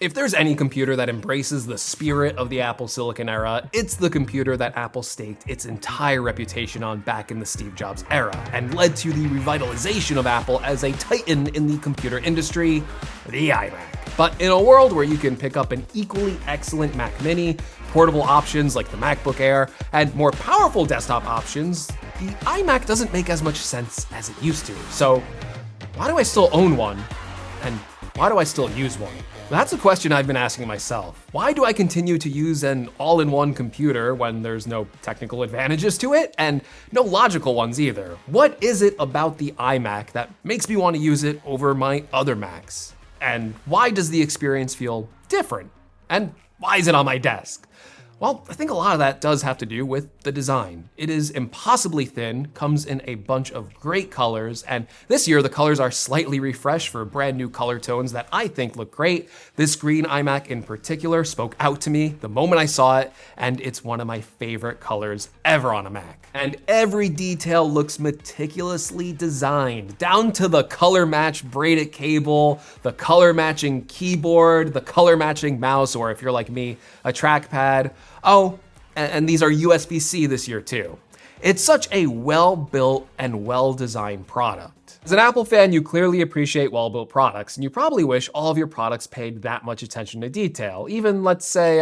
If there's any computer that embraces the spirit of the Apple Silicon era, it's the computer that Apple staked its entire reputation on back in the Steve Jobs era, and led to the revitalization of Apple as a titan in the computer industry, the iMac. But in a world where you can pick up an equally excellent Mac Mini, portable options like the MacBook Air, and more powerful desktop options, the iMac doesn't make as much sense as it used to. So why do I still own one? And why do I still use one? That's a question I've been asking myself. Why do I continue to use an all-in-one computer when there's no technical advantages to it and no logical ones either? What is it about the iMac that makes me want to use it over my other Macs? And why does the experience feel different? And why is it on my desk? Well, I think a lot of that does have to do with the design. It is impossibly thin, comes in a bunch of great colors, and this year the colors are slightly refreshed for brand new color tones that I think look great. This green iMac in particular spoke out to me the moment I saw it, and it's one of my favorite colors ever on a Mac. And every detail looks meticulously designed, down to the color match braided cable, the color matching keyboard, the color matching mouse, or if you're like me, a trackpad. Oh, and these are USB-C this year too. It's such a well-built and well-designed product. As an Apple fan, you clearly appreciate well-built products, and you probably wish all of your products paid that much attention to detail, even let's say,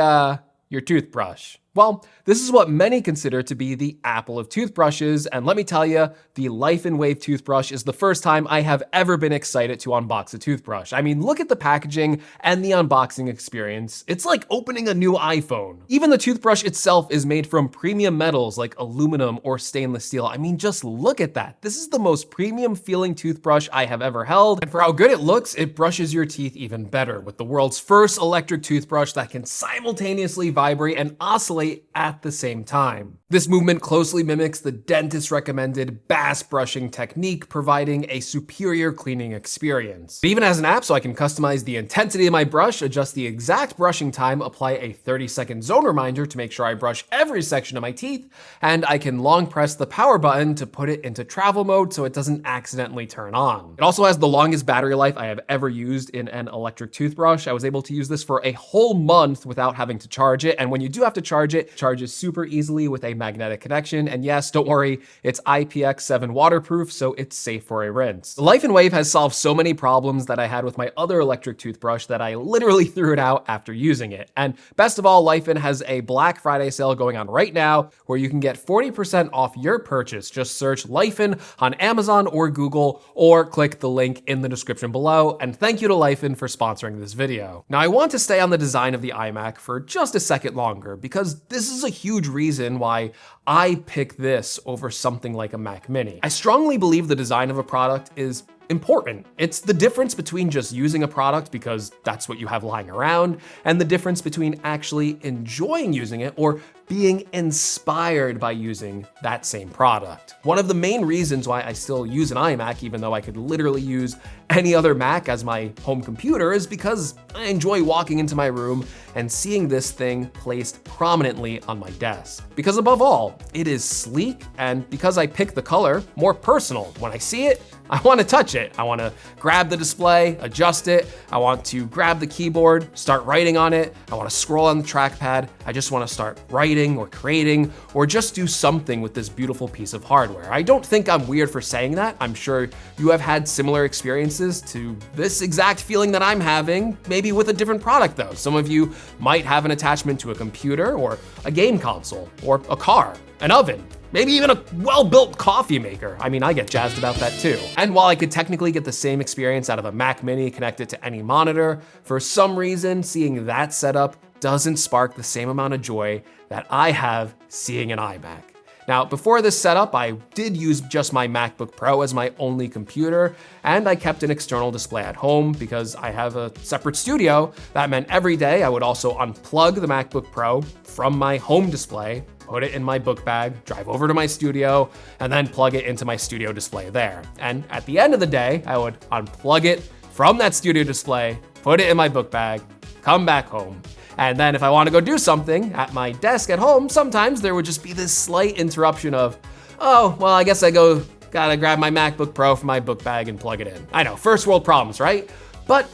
your toothbrush. Well, this is what many consider to be the Apple of toothbrushes, and let me tell you, the Laifen Wave toothbrush is the first time I have ever been excited to unbox a toothbrush. I mean, look at the packaging and the unboxing experience. It's like opening a new iPhone. Even the toothbrush itself is made from premium metals like aluminum or stainless steel. I mean, just look at that. This is the most premium feeling toothbrush I have ever held, and for how good it looks, it brushes your teeth even better with the world's first electric toothbrush that can simultaneously vibrate and oscillate at the same time. This movement closely mimics the dentist recommended bass brushing technique, providing a superior cleaning experience. It even has an app so I can customize the intensity of my brush, adjust the exact brushing time, apply a 30-second zone reminder to make sure I brush every section of my teeth, and I can long press the power button to put it into travel mode so it doesn't accidentally turn on. It also has the longest battery life I have ever used in an electric toothbrush. I was able to use this for a whole month without having to charge it, and when you do have to charge it charges super easily with a magnetic connection, and yes, don't worry, it's IPX7 waterproof, so it's safe for a rinse. The Laifen Wave has solved so many problems that I had with my other electric toothbrush that I literally threw it out after using it. And best of all, Laifen has a Black Friday sale going on right now where you can get 40% off your purchase. Just search Laifen on Amazon or Google, or click the link in the description below. And thank you to Laifen for sponsoring this video. Now, I want to stay on the design of the iMac for just a second longer, because this is a huge reason why I pick this over something like a Mac Mini. I strongly believe the design of a product is important. It's the difference between just using a product because that's what you have lying around, and the difference between actually enjoying using it or being inspired by using that same product. One of the main reasons why I still use an iMac, even though I could literally use any other Mac as my home computer, is because I enjoy walking into my room and seeing this thing placed prominently on my desk. Because above all, it is sleek, and because I pick the color, more personal. When I see it, I want to touch it. I want to grab the display, adjust it. I want to grab the keyboard, start writing on it. I want to scroll on the trackpad. I just want to start writing or creating or just do something with this beautiful piece of hardware. I don't think I'm weird for saying that. I'm sure you have had similar experiences to this exact feeling that I'm having, maybe with a different product though. Some of you might have an attachment to a computer or a game console or a car, an oven, maybe even a well-built coffee maker. I mean, I get jazzed about that too. And while I could technically get the same experience out of a Mac Mini connected to any monitor, for some reason, seeing that setup doesn't spark the same amount of joy that I have seeing an iMac. Now, before this setup, I did use just my MacBook Pro as my only computer, and I kept an external display at home because I have a separate studio. That meant every day I would also unplug the MacBook Pro from my home display, put it in my book bag, drive over to my studio, and then plug it into my studio display there. And at the end of the day, I would unplug it from that studio display, put it in my book bag, come back home. And then if I want to go do something at my desk at home, sometimes there would just be this slight interruption of, oh, well, I guess gotta grab my MacBook Pro from my book bag and plug it in. I know, first world problems, right? But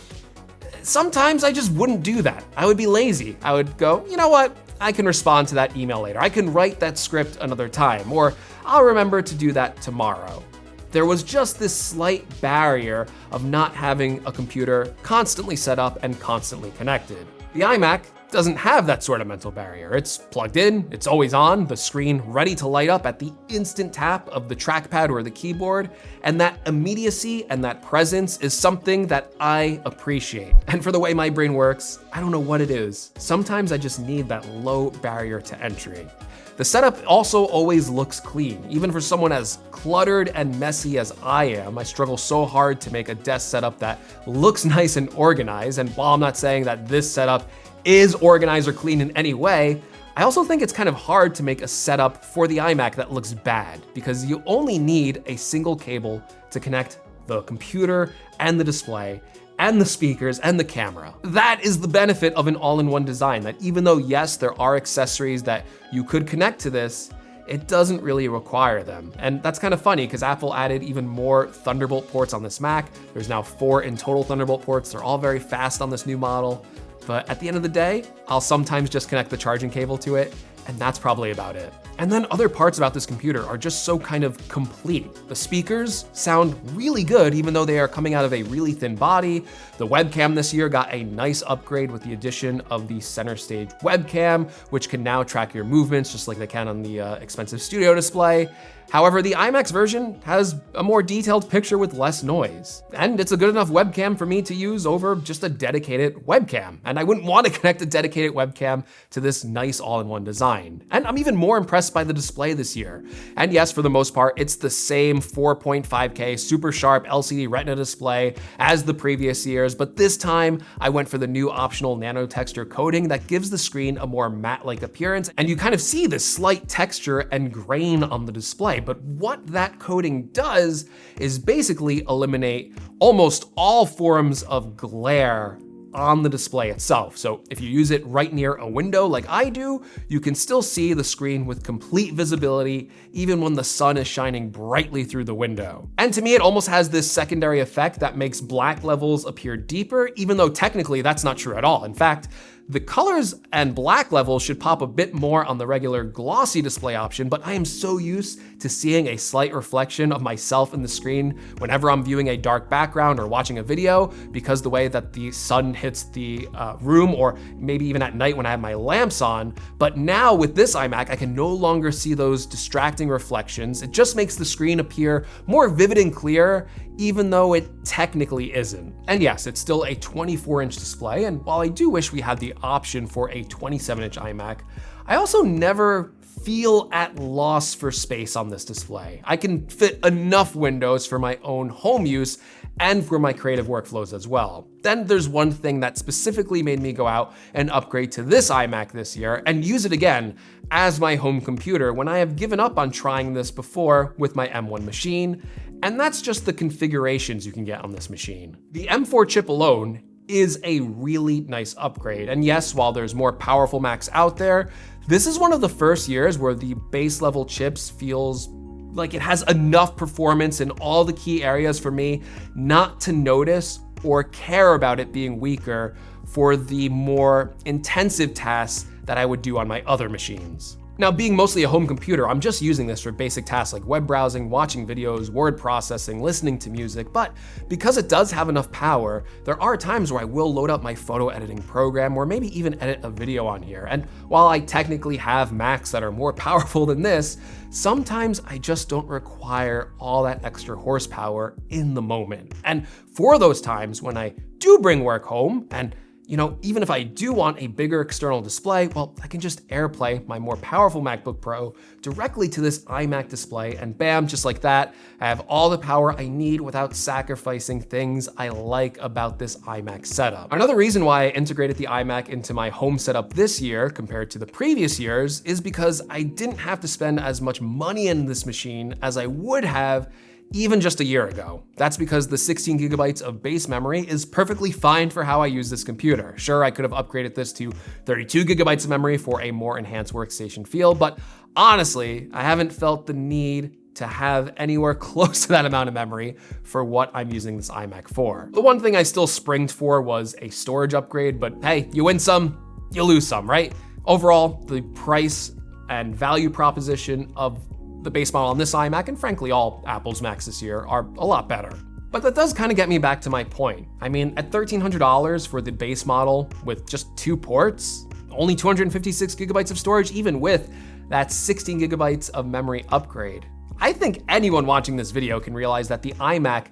And sometimes I just wouldn't do that. I would be lazy. I would go, you know what? I can respond to that email later. I can write that script another time, or I'll remember to do that tomorrow. There was just this slight barrier of not having a computer constantly set up and constantly connected. The iMac doesn't have that sort of mental barrier. It's plugged in, it's always on, the screen ready to light up at the instant tap of the trackpad or the keyboard, and that immediacy and that presence is something that I appreciate. And for the way my brain works, I don't know what it is. Sometimes I just need that low barrier to entry. The setup also always looks clean. Even for someone as cluttered and messy as I am, I struggle so hard to make a desk setup that looks nice and organized. And while I'm not saying that this setup is organized or clean in any way, I also think it's kind of hard to make a setup for the iMac that looks bad, because you only need a single cable to connect the computer and the display and the speakers and the camera. That is the benefit of an all-in-one design, that even though, yes, there are accessories that you could connect to this, it doesn't really require them. And that's kind of funny because Apple added even more Thunderbolt ports on this Mac. There's now 4 in total Thunderbolt ports. They're all very fast on this new model. But at the end of the day, I'll sometimes just connect the charging cable to it, and that's probably about it. And then other parts about this computer are just so kind of complete. The speakers sound really good, even though they are coming out of a really thin body. The webcam this year got a nice upgrade with the addition of the center stage webcam, which can now track your movements just like they can on the expensive studio display. However, the iMac's version has a more detailed picture with less noise. And it's a good enough webcam for me to use over just a dedicated webcam. And I wouldn't want to connect a dedicated webcam to this nice all-in-one design. And I'm even more impressed by the display this year. And yes, for the most part, it's the same 4.5K super sharp LCD Retina display as the previous years, but this time I went for the new optional nano texture coating that gives the screen a more matte-like appearance, and you kind of see this slight texture and grain on the display. But what that coating does is basically eliminate almost all forms of glare on the display itself. So if you use it right near a window like I do, you can still see the screen with complete visibility, even when the sun is shining brightly through the window. And to me, it almost has this secondary effect that makes black levels appear deeper, even though technically that's not true at all. In fact, the colors and black levels should pop a bit more on the regular glossy display option, but I am so used to seeing a slight reflection of myself in the screen whenever I'm viewing a dark background or watching a video, because the way that the sun hits the room, or maybe even at night when I have my lamps on. But now with this iMac, I can no longer see those distracting reflections. It just makes the screen appear more vivid and clear, even though it technically isn't. And yes, it's still a 24-inch display, and while I do wish we had the option for a 27-inch iMac, I also never feel at loss for space on this display. I can fit enough windows for my own home use and for my creative workflows as well. Then there's one thing that specifically made me go out and upgrade to this iMac this year and use it again as my home computer when I have given up on trying this before with my M1 machine, and that's just the configurations you can get on this machine. The M4 chip alone is a really nice upgrade. And yes, while there's more powerful Macs out there, this is one of the first years where the base level chips feels like it has enough performance in all the key areas for me not to notice or care about it being weaker for the more intensive tasks that I would do on my other machines. Now, being mostly a home computer, I'm just using this for basic tasks like web browsing, watching videos, word processing, listening to music, but because it does have enough power, there are times where I will load up my photo editing program or maybe even edit a video on here. And while I technically have Macs that are more powerful than this, sometimes I just don't require all that extra horsepower in the moment. And for those times when I do bring work home, and even if I do want a bigger external display, well, I can just AirPlay my more powerful MacBook Pro directly to this iMac display, and bam, just like that, I have all the power I need without sacrificing things I like about this iMac setup. Another reason why I integrated the iMac into my home setup this year compared to the previous years is because I didn't have to spend as much money in this machine as I would have even just a year ago. That's because the 16 gigabytes of base memory is perfectly fine for how I use this computer. Sure, I could have upgraded this to 32 gigabytes of memory for a more enhanced workstation feel, but honestly, I haven't felt the need to have anywhere close to that amount of memory for what I'm using this iMac for. The one thing I still springed for was a storage upgrade, but hey, you win some, you lose some, right? Overall, the price and value proposition of the base model on this iMac, and frankly all Apple's Macs this year, are a lot better. But that does kind of get me back to my point. I mean, at $1,300 for the base model with just 2 ports, only 256 gigabytes of storage, even with that 16 gigabytes of memory upgrade, I think anyone watching this video can realize that the iMac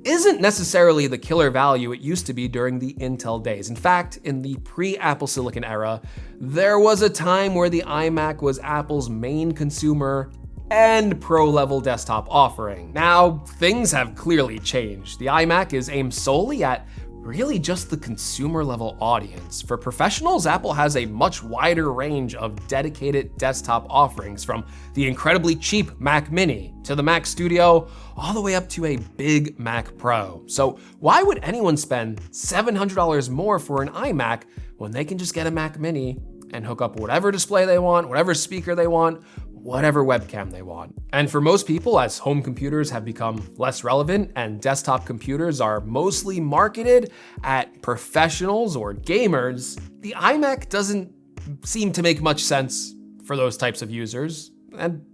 isn't necessarily the killer value it used to be during the Intel days. In fact, in the pre-Apple Silicon era, there was a time where the iMac was Apple's main consumer and pro-level desktop offering. Now, things have clearly changed. The iMac is aimed solely at really just the consumer level audience. For professionals, Apple has a much wider range of dedicated desktop offerings, from the incredibly cheap Mac Mini to the Mac Studio, all the way up to a big Mac Pro. So why would anyone spend $700 more for an iMac when they can just get a Mac Mini and hook up whatever display they want, whatever speaker they want, whatever webcam they want? And for most people, as home computers have become less relevant and desktop computers are mostly marketed at professionals or gamers, the iMac doesn't seem to make much sense for those types of users, and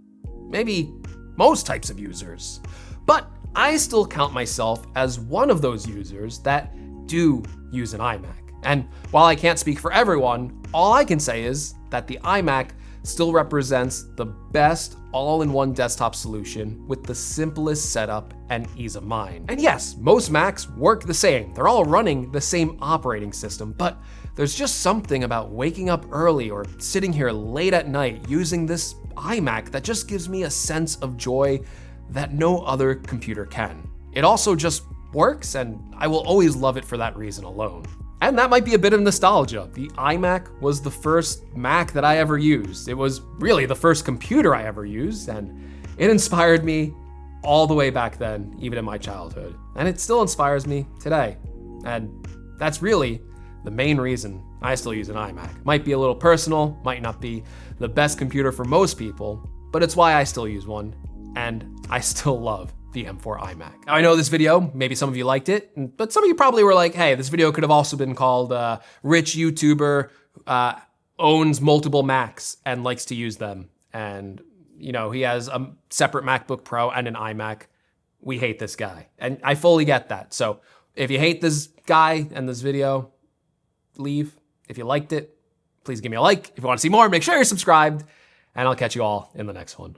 maybe most types of users. But I still count myself as one of those users that do use an iMac. And while I can't speak for everyone, all I can say is that the iMac still represents the best all-in-one desktop solution with the simplest setup and ease of mind. And yes, most Macs work the same. They're all running the same operating system, but there's just something about waking up early or sitting here late at night using this iMac that just gives me a sense of joy that no other computer can. It also just works, and I will always love it for that reason alone. And that might be a bit of nostalgia. The iMac was the first Mac that I ever used. It was really the first computer I ever used, and it inspired me all the way back then, even in my childhood. And it still inspires me today. And that's really the main reason I still use an iMac. Might be a little personal, might not be the best computer for most people, but it's why I still use one, and I still love the M4 iMac. Now, I know this video, maybe some of you liked it, but some of you probably were like, hey, this video could have also been called Rich YouTuber Owns Multiple Macs and Likes to Use Them. And, you know, he has a separate MacBook Pro and an iMac. We hate this guy. And I fully get that. So if you hate this guy and this video, leave. If you liked it, please give me a like. If you want to see more, make sure you're subscribed, and I'll catch you all in the next one.